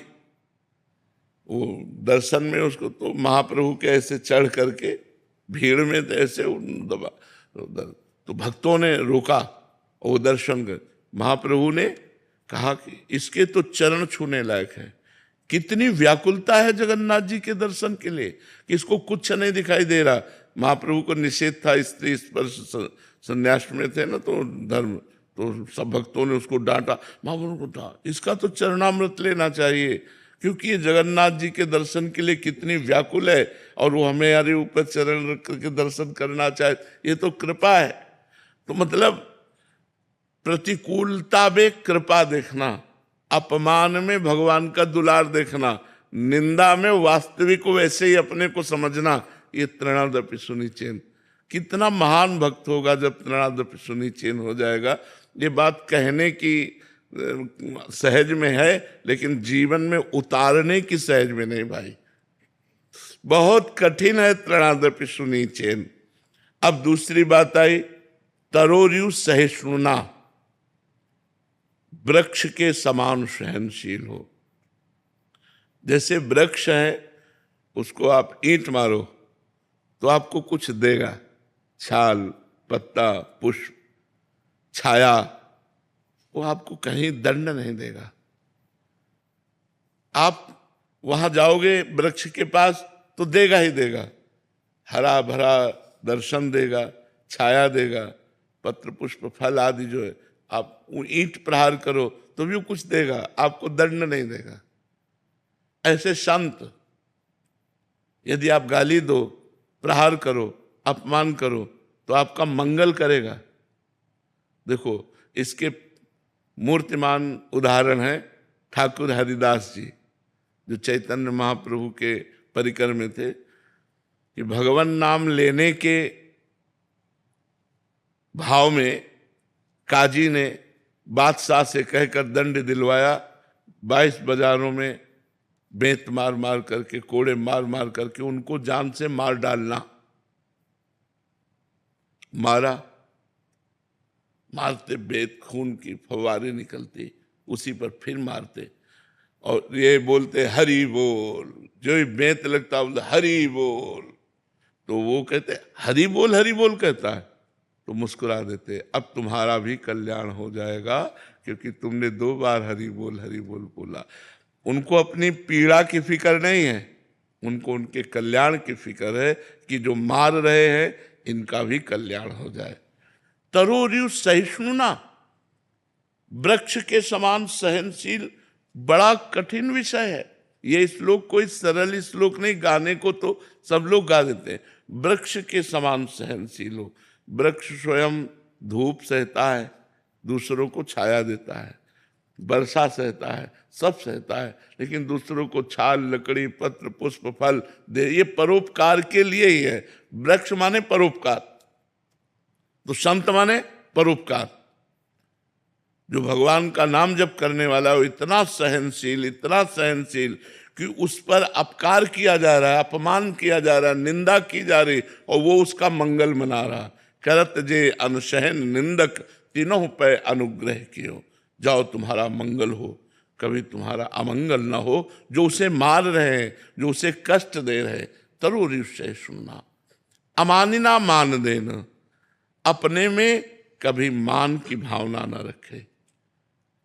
वो दर्शन में उसको तो महाप्रभु के ऐसे चढ़ करके भीड़ में तो ऐसे दबा, तो भक्तों ने रोका और वो दर्शन कर। महाप्रभु ने कहा कि इसके तो चरण छूने लायक है। कितनी व्याकुलता है जगन्नाथ जी के दर्शन के लिए कि इसको कुछ नहीं दिखाई दे रहा। महाप्रभु को निषेध था, स्त्री स्पर्श संन्यास में थे ना, तो धर्म, तो सब भक्तों ने उसको डांटा। महाप्रभु को कहा इसका तो चरणामृत लेना चाहिए, क्योंकि ये जगन्नाथ जी के दर्शन के लिए कितनी व्याकुल है, और वो हमारे ऊपर चरण रख करके दर्शन करना चाहे, ये तो कृपा है। तो मतलब प्रतिकूलता में कृपा देखना, अपमान में भगवान का दुलार देखना, निंदा में वास्तविक वैसे ही अपने को समझना, ये तृणादपि सुनिचेन। कितना महान भक्त होगा जब तृणादपि सुनिचेन हो जाएगा। ये बात कहने की सहज में है, लेकिन जीवन में उतारने की सहज में नहीं भाई, बहुत कठिन है तृणादपि सुनिचेन। अब दूसरी बात आई, तरोर्यु सहिष्णुना, वृक्ष के समान सहनशील हो। जैसे वृक्ष है, उसको आप ईंट मारो तो आपको कुछ देगा, छाल, पत्ता, पुष्प, छाया, वो आपको कहीं दंड नहीं देगा। आप वहां जाओगे वृक्ष के पास तो देगा ही देगा, हरा भरा दर्शन देगा, छाया देगा, पत्र पुष्प फल आदि जो है। आप ईंट प्रहार करो तो भी वो कुछ देगा, आपको दंड नहीं देगा। ऐसे संत, यदि आप गाली दो, प्रहार करो, अपमान करो, तो आपका मंगल करेगा। देखो इसके मूर्तिमान उदाहरण है ठाकुर हरिदास जी, जो चैतन्य महाप्रभु के परिकर में थे, कि भगवान नाम लेने के भाव में काजी ने बादशाह से कहकर दंड दिलवाया, 22 बाजारों में बेंत मार मार करके, कोड़े मार मार करके उनको जान से मार डालना। मारा, मारते बेत खून की फवारे निकलती, उसी पर फिर मारते, और ये बोलते हरि बोल। जो ही बेंत लगता बोलते हरि बोल, तो वो कहते हरि बोल कहता है, तो मुस्कुरा देते, अब तुम्हारा भी कल्याण हो जाएगा, क्योंकि तुमने 2 बार हरि बोल बोला। उनको अपनी पीड़ा की फिक्र नहीं है, उनको उनके कल्याण की फिक्र है कि जो मार रहे हैं इनका भी कल्याण हो जाए। तरोर्यु सहिष्णुना, वृक्ष के समान सहनशील, बड़ा कठिन विषय है। ये श्लोक कोई सरल श्लोक नहीं, गाने को तो सब लोग गा देते हैं। वृक्ष के समान सहनशील हो। वृक्ष स्वयं धूप सहता है, दूसरों को छाया देता है, वर्षा सहता है, सब सहता है, लेकिन दूसरों को छाल, लकड़ी, पत्र, पुष्प, फल दे, ये परोपकार के लिए ही है। वृक्ष माने परोपकार, तो संत माने परोपकार। जो भगवान का नाम जप करने वाला है वो इतना सहनशील, इतना सहनशील कि उस पर अपकार किया जा रहा है, अपमान किया जा रहा है, निंदा की जा रही, और वो उसका मंगल मना रहा। करत जे अनुसहन निंदक, तीनों पे अनुग्रह कियो, जाओ तुम्हारा मंगल हो, कभी तुम्हारा अमंगल न हो। जो उसे मार रहे हैं, जो उसे कष्ट दे रहे, तरुरी से सुनना। अमानिना मान देना, अपने में कभी मान की भावना न रखे,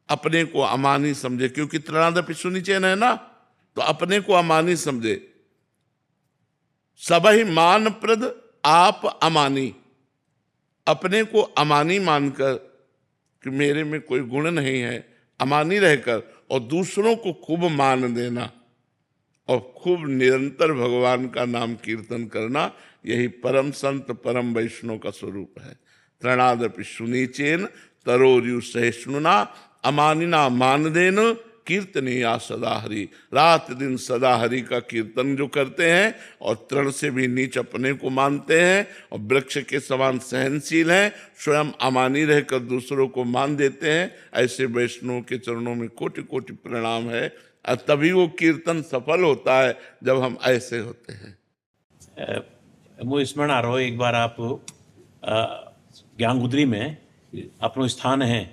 अपने को अमानी समझे, क्योंकि त्रणादपि सुनिचेन है ना, तो अपने को अमानी समझे। सबहि मान प्रद आप अमानी, अपने को अमानी मानकर कि मेरे में कोई गुण नहीं है, अमानी रहकर, और दूसरों को खूब मान देना और खूब निरंतर भगवान का नाम कीर्तन करना, यही परम संत परम वैष्णव का स्वरूप है। त्रणादपि सुनीचेन तरोर्यु सहिष्णुना, अमानिना मान देन, कीर्तनीया सदा हरि। रात दिन सदा हरि का कीर्तन जो करते हैं और तृण से भी नीच अपने को मानते हैं और वृक्ष के समान सहनशील हैं, स्वयं अमानी रहकर दूसरों को मान देते हैं, ऐसे वैष्णव के चरणों में कोटि कोटि प्रणाम है। और तभी वो कीर्तन सफल होता है जब हम ऐसे होते हैं। मुझे स्मरण आ रहा हो, एक बार आप ज्ञानगुदरी में अपनो स्थान है,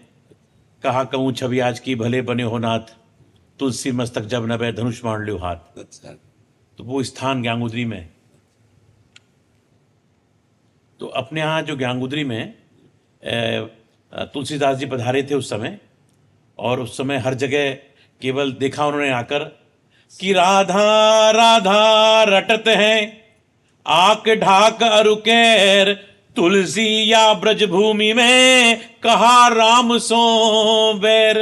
कहा कहूँ छवि आज की भले बने हो नाथ, तुलसी मस्तक जब नभे धनुष बाण ल्यो हाथ। तो वो स्थान ज्ञानगुदरी में, तो अपने यहाँ जो ज्ञानगुदरी में तुलसीदास जी पधारे थे उस समय, और उस समय हर जगह केवल देखा उन्होंने आकर कि राधा राधा रटत हैं, आक ढाक अरुकेर, तुलसी या ब्रज भूमि में कहा राम सो बैर।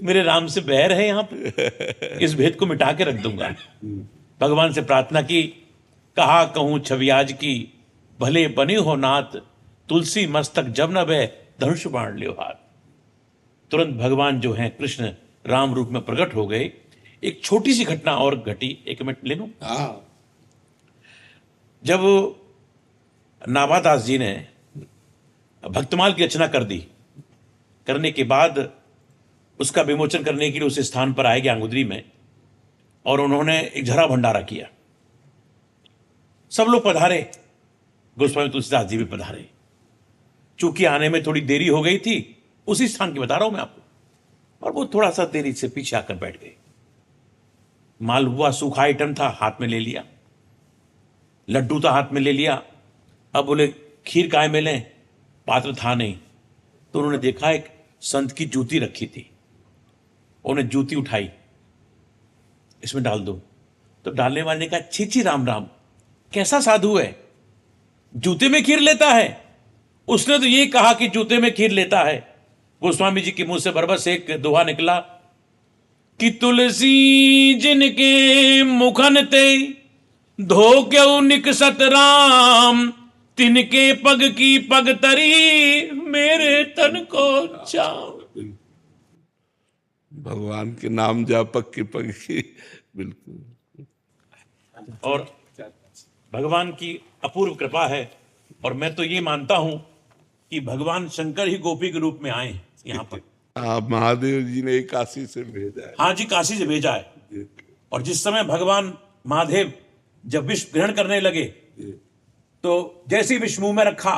मेरे राम से बैर है यहाँ पे, इस भेद को मिटा के रख दूंगा। भगवान से प्रार्थना की, कहा कहूँ छवि आज की भले बने हो नाथ, तुलसी मस्तक जब न बह धनुष बाण लियो हाथ। तुरंत भगवान जो हैं कृष्ण राम रूप में प्रकट हो गए। एक छोटी सी घटना और घटी, 1 मिनट ले लूं। जब नाभादास जी ने भक्तमाल की रचना कर दी, करने के बाद उसका विमोचन करने के लिए उस स्थान पर आए ज्ञानगुदरी में, और उन्होंने एक झरा भंडारा किया। सब लोग पधारे, गोस्वामी तुलसीदास जी भी पधारे। चूंकि आने में थोड़ी देरी हो गई थी, उसी स्थान की बता रहा हूं मैं आपको, और वो थोड़ा सा देरी से पीछे आकर बैठ गए। मालपुआ सूखा आइटम था, हाथ में ले लिया। लड्डू था, हाथ में ले लिया। अब बोले खीर काय में लें, पात्र था नहीं। तो उन्होंने देखा एक संत की जूती रखी थी, उन्होंने जूती उठाई, इसमें डाल दो। तो डालने वाले ने कहा, छी छी राम राम, कैसा साधु है, जूते में खीर लेता है। उसने तो ये कहा कि जूते में खीर लेता है। गोस्वामी जी के मुंह से बरबस एक दोहा निकला कि तुलसी जिनके मुखन ते धो क्यों निकसत राम, तिनके पग की पग तरी मेरे तन को चाव। भगवान के नाम जापक की पग की, बिल्कुल। और भगवान की अपूर्व कृपा है। और मैं तो ये मानता हूं कि भगवान शंकर ही गोपी के रूप में आए यहाँ पर। महादेव जी ने काशी से भेजा है। हाँ जी, काशी से भेजा है। और जिस समय भगवान महादेव जब विष ग्रहण करने लगे, तो जैसे ही विष मुंह में रखा,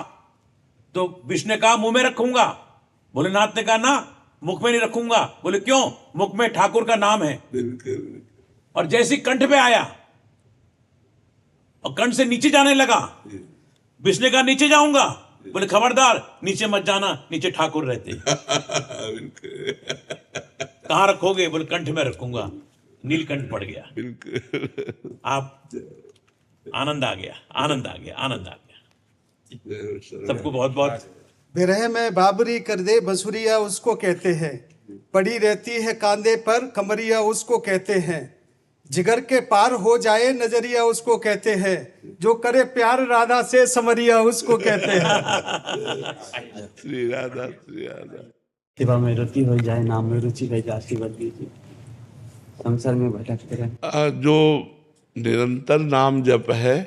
तो विष ने कहा मुंह में रखूंगा। भोलेनाथ ने कहा ना, मुख में नहीं रखूंगा। बोले क्यों? मुख में ठाकुर का नाम है। और जैसे ही कंठ पे आया और कंठ से नीचे जाने लगा, विष ने कहा नीचे जाऊंगा। बोले खबरदार, नीचे मत जाना, नीचे ठाकुर रहते। कहां रखोगे? बोले कंठ में रखूंगा। नीलकंठ पड़ गया। आप आनंद आ गया, आनंद आ गया, आनंद आ गया। सबको बहुत बहुत। विरह में बाबरी कर दे बसुरिया उसको कहते हैं, पड़ी रहती है कांधे पर कमरिया उसको कहते हैं। जिगर के पार हो जाए नजरिया उसको कहते हैं, जो करे प्यार राधा से समरिया उसको कहते हैं। श्री राधा श्री राधा। सेवा में रुचि हो जाए, नाम में रुचि हो जाए, आशीर्वाद दीजिए। संसार में भटकते रहे। जो निरंतर नाम जप है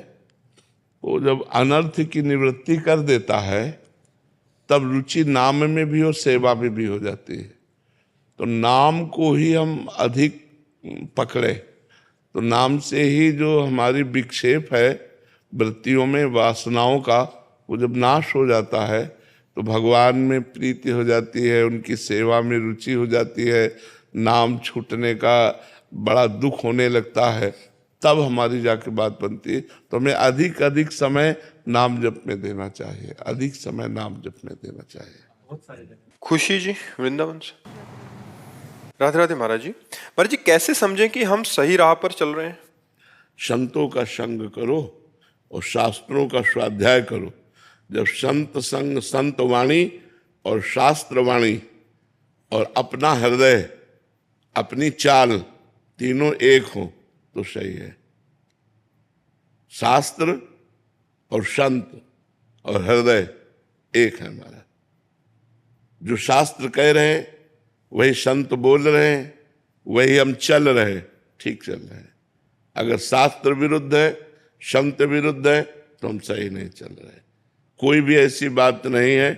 वो जब अनर्थ की निवृत्ति कर देता है तब रुचि नाम में भी और सेवा में भी हो जाती है। तो नाम को ही हम अधिक पकड़े तो नाम से ही जो हमारी विक्षेप है वृत्तियों में वासनाओं का, वो जब नाश हो जाता है तो भगवान में प्रीति हो जाती है, उनकी सेवा में रुचि हो जाती है। नाम छूटने का बड़ा दुख होने लगता है, तब हमारी जाके बात बनती है। तो हमें अधिक अधिक समय नाम जप में देना चाहिए, अधिक समय नाम जप में देना चाहिए। खुशी जी वृंदावन से। राधे राधे महाराज जी। महाराज जी कैसे समझें कि हम सही राह पर चल रहे हैं? संतों का संग करो और शास्त्रों का स्वाध्याय करो। जब संत संग, संत वाणी और शास्त्र वाणी और अपना हृदय, अपनी चाल तीनों एक हो तो सही है। शास्त्र और संत और हृदय एक है हमारा। जो शास्त्र कह रहे हैं वही संत बोल रहे हैं, वही हम चल रहे हैं, ठीक चल रहे हैं। अगर शास्त्र विरुद्ध है, संत विरुद्ध है तो हम सही नहीं चल रहे। कोई भी ऐसी बात नहीं है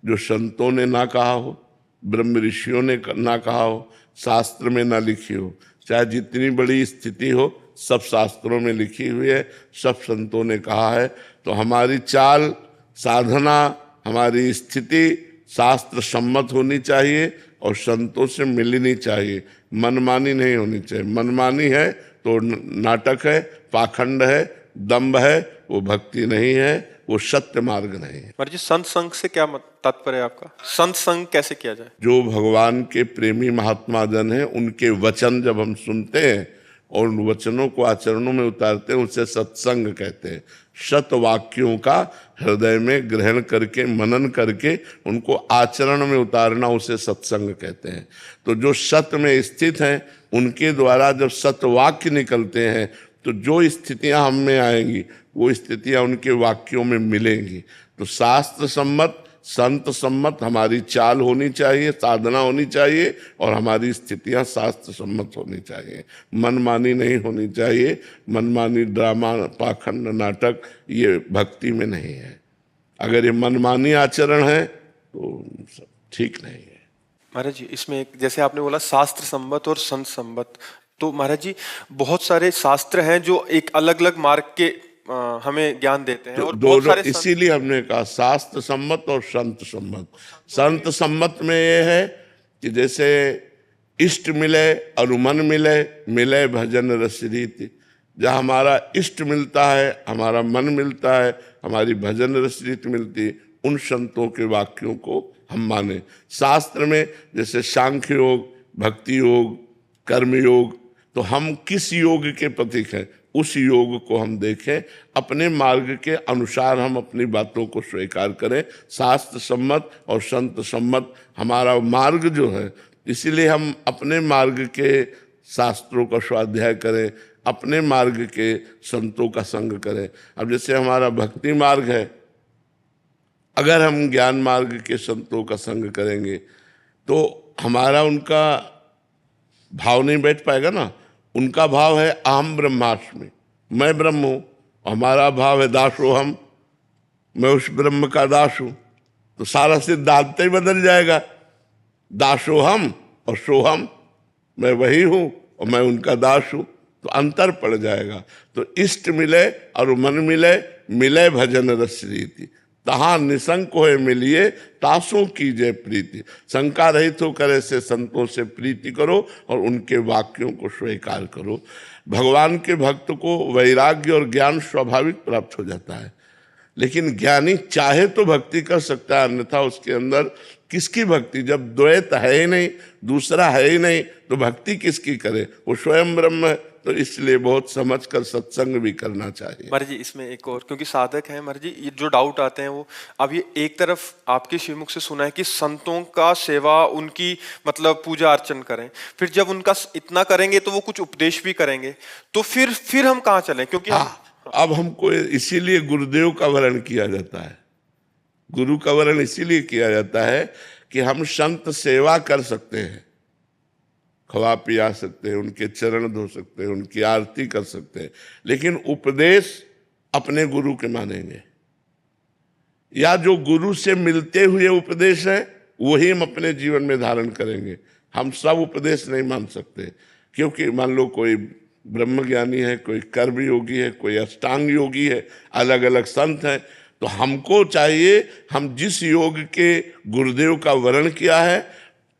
जो संतों ने ना कहा हो, ब्रह्म ऋषियों ने ना कहा हो, शास्त्र में ना लिखी हो। चाहे जितनी बड़ी स्थिति हो, सब शास्त्रों में लिखी हुई है, सब संतों ने कहा है। तो हमारी चाल, साधना, हमारी स्थिति शास्त्र सम्मत होनी चाहिए और संतों से मिलनी चाहिए, मनमानी नहीं होनी चाहिए। मनमानी है तो नाटक है, पाखंड है, दंभ है, वो भक्ति नहीं है, वो सत्य मार्ग नहीं है। महाराज जी संत संग से क्या तात्पर्य है आपका? संत संग कैसे किया जाए? जो भगवान के प्रेमी महात्मा जन हैं उनके वचन जब हम सुनते हैं और उन वचनों को आचरणों में उतारते हैं उसे सत्संग कहते हैं। सत वाक्यों का हृदय में ग्रहण करके, मनन करके उनको आचरण में उतारना, उसे सत्संग कहते हैं। तो जो सत्य में स्थित हैं उनके द्वारा जब सत्वाक्य निकलते हैं तो जो स्थितियां हम में आएंगी वो स्थितियां उनके वाक्यों में मिलेंगी। तो शास्त्र सम्मत, संत सम्मत हमारी चाल होनी चाहिए, साधना होनी चाहिए और हमारी स्थितियां शास्त्र सम्मत होनी चाहिए। मनमानी नहीं होनी चाहिए। मनमानी, ड्रामा, पाखंड, नाटक ये भक्ति में नहीं है। अगर ये मनमानी आचरण है तो ठीक नहीं है। महाराज जी इसमें एक, जैसे आपने बोला शास्त्र सम्मत और संत सम्मत, तो महाराज जी बहुत सारे शास्त्र हैं जो एक अलग अलग मार्ग के हमें ज्ञान देते हैं तो और बहुत दोनों, सारे इसीलिए हमने कहा शास्त्र सम्मत और संत सम्मत। संत सम्मत में ये है कि जैसे इष्ट मिले और मन मिले, मिले भजन रस रीति। जहाँ हमारा इष्ट मिलता है, हमारा मन मिलता है, हमारी भजन रस रीति मिलती है, उन संतों के वाक्यों को हम माने। शास्त्र में जैसे सांख्य योग, भक्ति योग, कर्म योग, तो हम किस योग के प्रतीक हैं उस योग को हम देखें, अपने मार्ग के अनुसार हम अपनी बातों को स्वीकार करें। शास्त्र सम्मत और संत सम्मत हमारा मार्ग जो है, इसीलिए हम अपने मार्ग के शास्त्रों का स्वाध्याय करें, अपने मार्ग के संतों का संग करें। अब जैसे हमारा भक्ति मार्ग है, अगर हम ज्ञान मार्ग के संतों का संग करेंगे तो हमारा उनका भाव नहीं बैठ पाएगा ना। उनका भाव है अहम ब्रह्मास्मि, मैं ब्रह्म हूँ। हमारा भाव है दासोहम, मैं उस ब्रह्म का दास हूँ। तो सारा सिद्धांत ही बदल जाएगा। दासोहम और सोहम, मैं वही हूँ और मैं उनका दास हूँ, तो अंतर पड़ जाएगा। तो इष्ट मिले और मन मिले, मिले भजन रस रीति। तहाँ निशंक होए मिलिए, तासों कीजिए प्रीति। शंका रहित होकर ऐसे संतों से प्रीति करो और उनके वाक्यों को स्वीकार करो। भगवान के भक्त को वैराग्य और ज्ञान स्वाभाविक प्राप्त हो जाता है, लेकिन ज्ञानी चाहे तो भक्ति कर सकता है, अन्यथा उसके अंदर किसकी भक्ति? जब द्वैत है ही नहीं, दूसरा है ही नहीं, तो भक्ति किसकी करे? वो स्वयं ब्रह्म है, तो इसलिए बहुत समझ कर सत्संग भी करना चाहिए। महाराज जी इसमें एक और, क्योंकि साधक हैं महाराज जी, ये जो डाउट आते हैं वो, अब ये एक तरफ आपके श्रीमुख से सुना है कि संतों का सेवा, उनकी मतलब पूजा अर्चन करें, फिर जब उनका इतना करेंगे तो वो कुछ उपदेश भी करेंगे, तो फिर हम कहाँ चलें? क्योंकि अब हमको इसीलिए गुरुदेव का वर्ण किया जाता है, गुरु का वर्ण इसीलिए किया जाता है कि हम संत सेवा कर सकते हैं, खवा पिया सकते हैं, उनके चरण धो सकते हैं, उनकी आरती कर सकते हैं, लेकिन उपदेश अपने गुरु के मानेंगे, या जो गुरु से मिलते हुए उपदेश है वही हम अपने जीवन में धारण करेंगे। हम सब उपदेश नहीं मान सकते, क्योंकि मान लो कोई ब्रह्म ज्ञानी है, कोई कर्म योगी है, कोई अष्टांग योगी है, अलग अलग संत हैं, तो हमको चाहिए हम जिस योग के गुरुदेव का वर्ण किया है,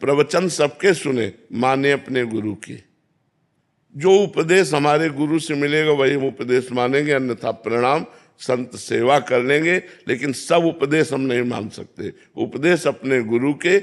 प्रवचन सबके सुने, माने अपने गुरु की। जो उपदेश हमारे गुरु से मिलेगा वही हम उपदेश मानेंगे, अन्यथा प्रणाम, संत सेवा कर लेंगे, लेकिन सब उपदेश हम नहीं मान सकते। उपदेश अपने गुरु के